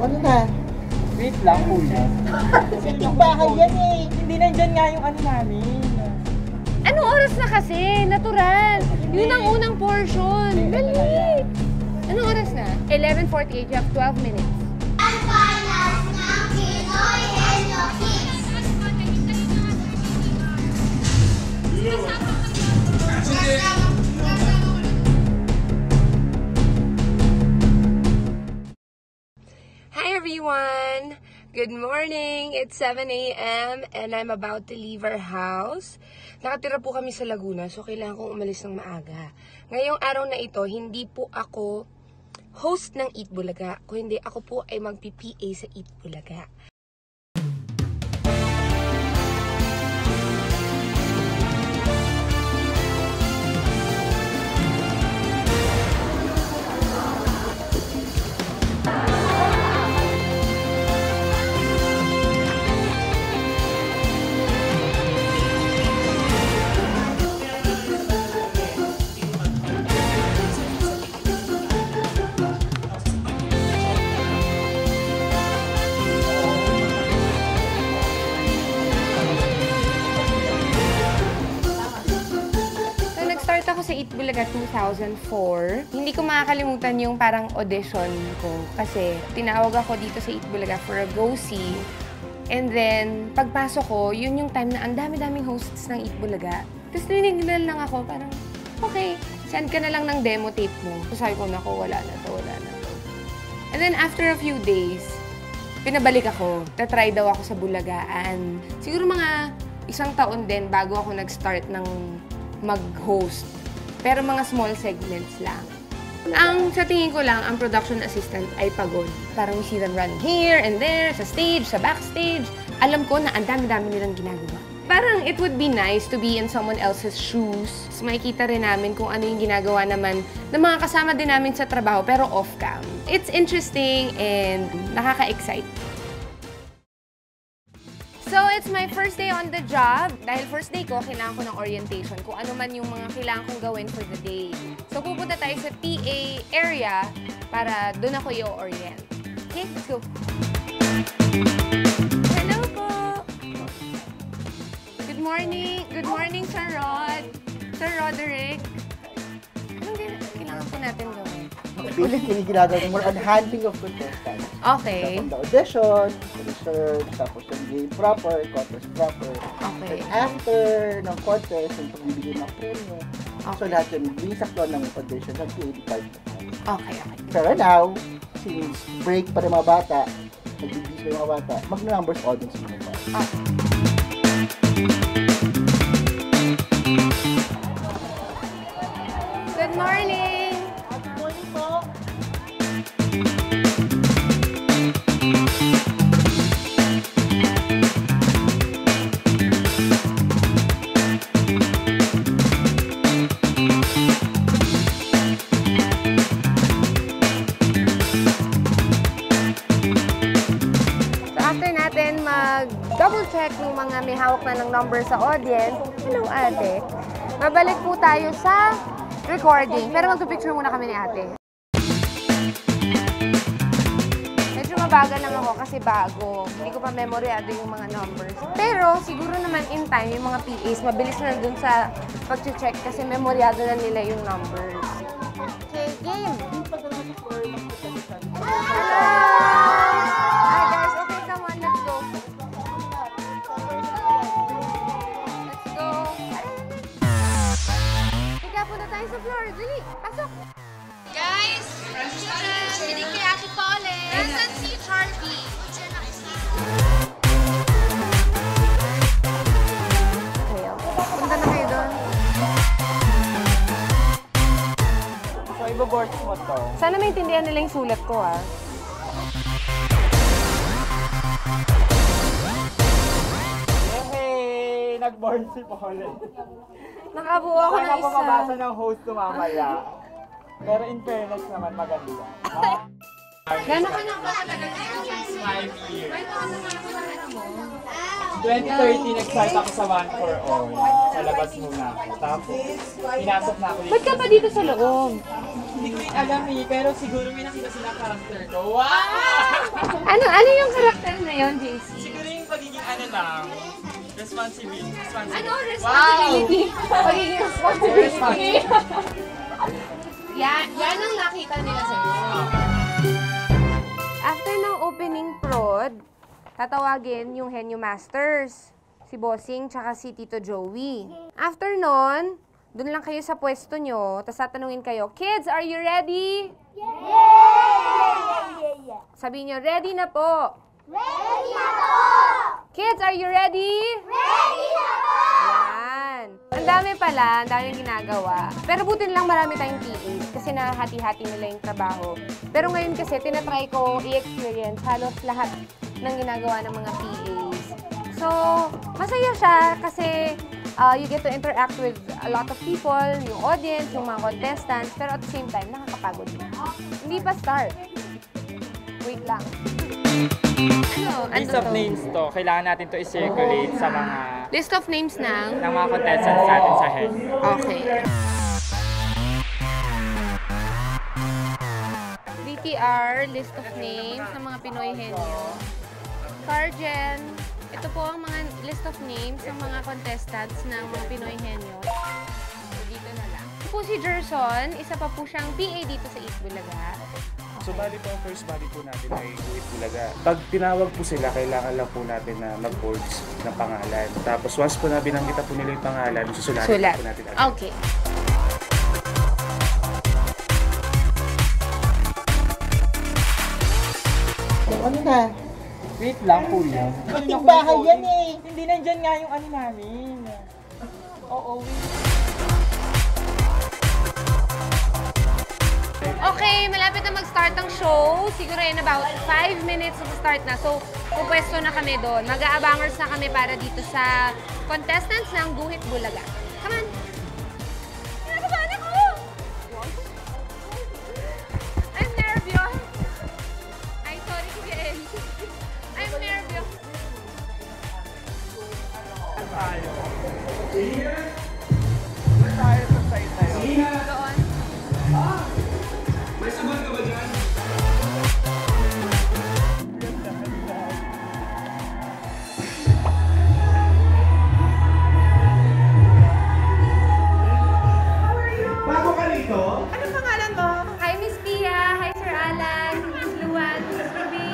Ano na? Wait lang, kuya. Yung bahay yan eh. Hindi nandyan nga yung ano namin. Anong oras na kasi? Natural. Yun ang unang portion. Dali! Anong oras na? 11:48. You have 12 minutes. Hi everyone! Good morning! It's 7 a.m. and I'm about to leave our house. Nakatira po kami sa Laguna, so kailangan kong umalis ng maaga. Ngayong araw na ito, hindi po ako host ng Eat Bulaga, kundi ako po ay mag-PPA sa Eat Bulaga. Ako sa Eat Bulaga 2004. Hindi ko makakalimutan yung parang audition ko kasi tinawag ako dito sa Eat Bulaga for a go-see. And then, pagpasok ko, yun yung time na ang dami-daming hosts ng Eat Bulaga. Tapos ninignan lang ako, parang, okay, send ka na lang ng demo tape mo. So sabi ko, naku, wala na to. And then, after a few days, pinabalik ako. Tatry daw ako sa Bulagaan. Siguro mga 1 taon din bago ako nag-start ng mag-host. Pero mga small segments lang. Sa tingin ko lang, ang production assistant ay pagod. Parang we see them run here and there, sa stage, sa backstage. Alam ko na ang dami-dami nilang ginagawa. Parang it would be nice to be in someone else's shoes. So, makikita rin namin kung ano yung ginagawa naman ng mga kasama din namin sa trabaho, pero off-cam. It's interesting and nakaka-excite. So, it's my first day on the job. Dahil first day ko, kailangan ko ng orientation kung ano man yung mga kailangan kong gawin for the day. So, pupunta tayo sa PA area para doon ako i-orient. Okay, let's go. Hello po! Good morning! Good morning, Sir Rod! Sir Roderick! Anong kailangan po natin gawin? Basically, ginagawa mo on handling of contestants. Okay. Tapos the audition, research, tapos yung game proper, contest proper. Okay. And after ng contest, yung pagbibigay ng premium. Okay. So lahat yun, binisakto ng audition ng PA department. Okay. Pero now, since break pa ng mga bata, nagbibis pa yung mga bata, mag-numbers audience muna pa. Okay. Good morning! Good morning po! Double check yung mga may hawak na ng number sa audience. Hello, ate. Mabalik po tayo sa recording. Pero magpipicture muna kami ni ate. Medyo mabagal lang ako kasi bago. Hindi ko pa memoryado yung mga numbers. Pero siguro naman in time, yung mga PAs, mabilis na dun sa pag-check kasi memoryado na nila yung numbers. Okay, game! Hello! Hi guys, okay, come on, let's go. Punta tayo sa floor. Dali, pasok! Guys, hindi kay Ate Pauline. Nasaan si Charlie? Okay, punta na kayo doon. So, ibo-board mo to. Sana maintindihan nila yung sulat ko, ha? Hey! Nag-board si Pauline. Nakabuo ako ng Sana isa. pumabasa ng host ko mamaya. Pero in fairness naman, maganda. Gano'n ka na ba? 5 years. 2013, nag-start ako sa One for All. Sa labas muna ako. Tapos, pinasok na ako dito. Ba't ka pa dito sa loob? Hindi ko rin alam eh, pero siguro may nakita silang character ko. Wow! Ano yung karakter na yun, JC? Siguro yung pagiging ano lang, responsibility. Ano? Responsibility? Pagiging responsibility. yan ang nakita nila sa'yo. After ng opening prod, tatawagin yung Henyo Masters. Si Bossing, tsaka si Tito Joey. After nun, dun lang kayo sa pwesto nyo, tapos tatanungin kayo, Kids, are you ready? Yeah! Sabihin nyo, ready na po. Ready na po! Kids, are you ready? Ready na po! Yan. Ang dami pala, ang daming ginagawa. Pero buti lang marami tayong PAs kasi nakahati-hati nila yung trabaho. Pero ngayon kasi, tinatry ko i-experience halos lahat ng ginagawa ng mga PAs. So, masaya siya kasi you get to interact with a lot of people, yung audience, yung mga contestants, pero at the same time, nakakapagod din. Hindi pa start. Wait lang. List of names to, kailangan natin to i-circulate sa mga List of names ng mga contestants natin sa head. Okay. VTR, list of names ng mga Pinoy Henyo. Cargen, ito po ang mga list of names ng mga contestants ng mga Pinoy Henyo. So, dito na lang. Ito po si Gerson, isa pa po siyang PA dito sa East Bulaga. So, bali po, ang first body po natin ay Guhit Bulaga. Pag tinawag po sila, kailangan lang po natin na mag-boards ng pangalan. Tapos, once po na binanggita po nila yung pangalan, susulatin po natin agad. Okay. Ano na? Wait lang, kuya. Ating bahay yan eh. Hindi, nandyan nga yung ano namin. Oo, wait. Okay, malapit na mag-start ang show. Siguro in about 5 minutes mag-start na. So, pupwesto na kami doon. Mag-aabangers na kami para dito sa contestants ng Guhit Bulaga. Come on! Kinakabahan ako! I'm nervyos. Ay, sorry, Kuya El. I'm nervyos. Tayo. Tayo sa side na yun. Doon. Bago ka rito? Hi, Miss Pia. Hi, Sir Alan. Miss Luan. Miss Ruby.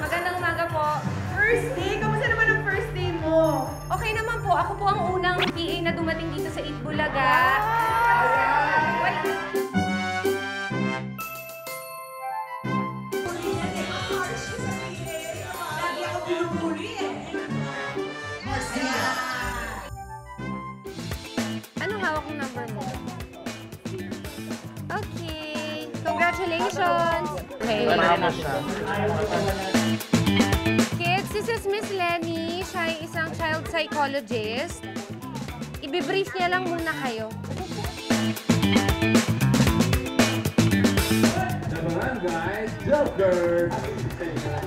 Magandang umaga po. First day? Kamusta naman ang first day mo? Okay naman po. Ako po ang unang PA na dumating dito sa Eat Bulaga. Anong hawak ng number mo? Okay. Congratulations! Okay. Kids, this is Miss Lenny. Siya ay isang child psychologist. Ibibrief niya lang muna kayo. Naman guys, Joker!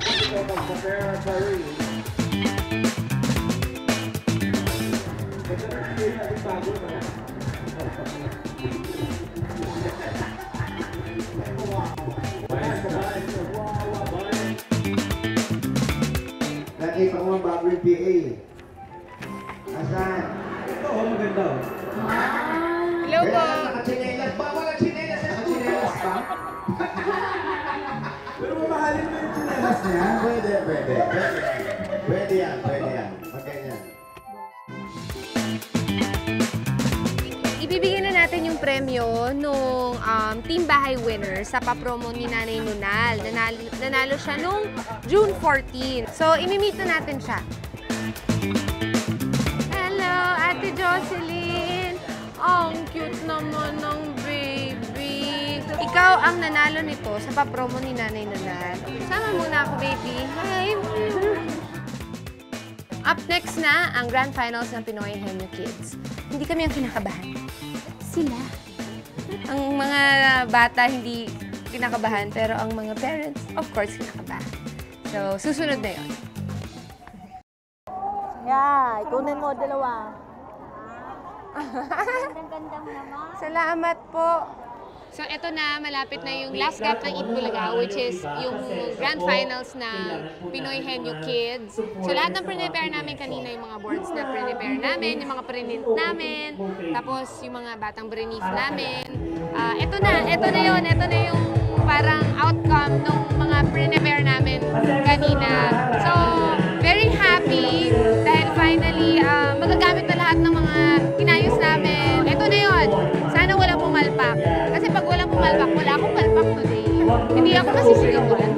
Ito mag-prepare ang sarili. Ito na hindi natin bago na. Nakita ko ang bagong PA. Asan? Ito, maganda. Hello po. Nakachinelas ba? Wala chinelas. Nakachinelas ba? Pero mamahalin mo yung chinelas niya. Pwede. Pwede yan. Magganyan. Ibibigyan na natin yung premyo nung Team Bahay winner sa papromo ni Nanay Nunal. Nanalo siya nung June 14. So, imimit na natin siya. Hello, Ate Jocelyn. Ang cute naman ng baby. Ikaw ang nanalo nito sa papromo ni Nanay Nunal. Sama muna ako, baby. Hi! Up next na ang Grand Finals ng Pinoy Henyo Kids. Hindi kami ang kinakabahan. Sila. Ang mga bata hindi kinakabahan, pero ang mga parents, of course, kinakabahan. So, susunod na yun. Yeah, ikunin mo dalawa. Gandang-ganda mo naman. Salamat po. So, eto na, malapit na yung last gap ng Eat Bulaga, which is yung grand finals na Pinoy Henyo Kids. So, lahat ng prepare namin kanina, yung mga boards na prepare namin, yung mga print namin, tapos yung mga batang brief namin. Eto na yung parang outcome ng mga prepare namin kanina. So, very happy dahil finally, magagamit na lahat ng mga inayos namin. Ito na yun. Sana walang pumalpak. Kasi pag walang pumalpak, wala akong palpak today. Hindi ako masisigawan.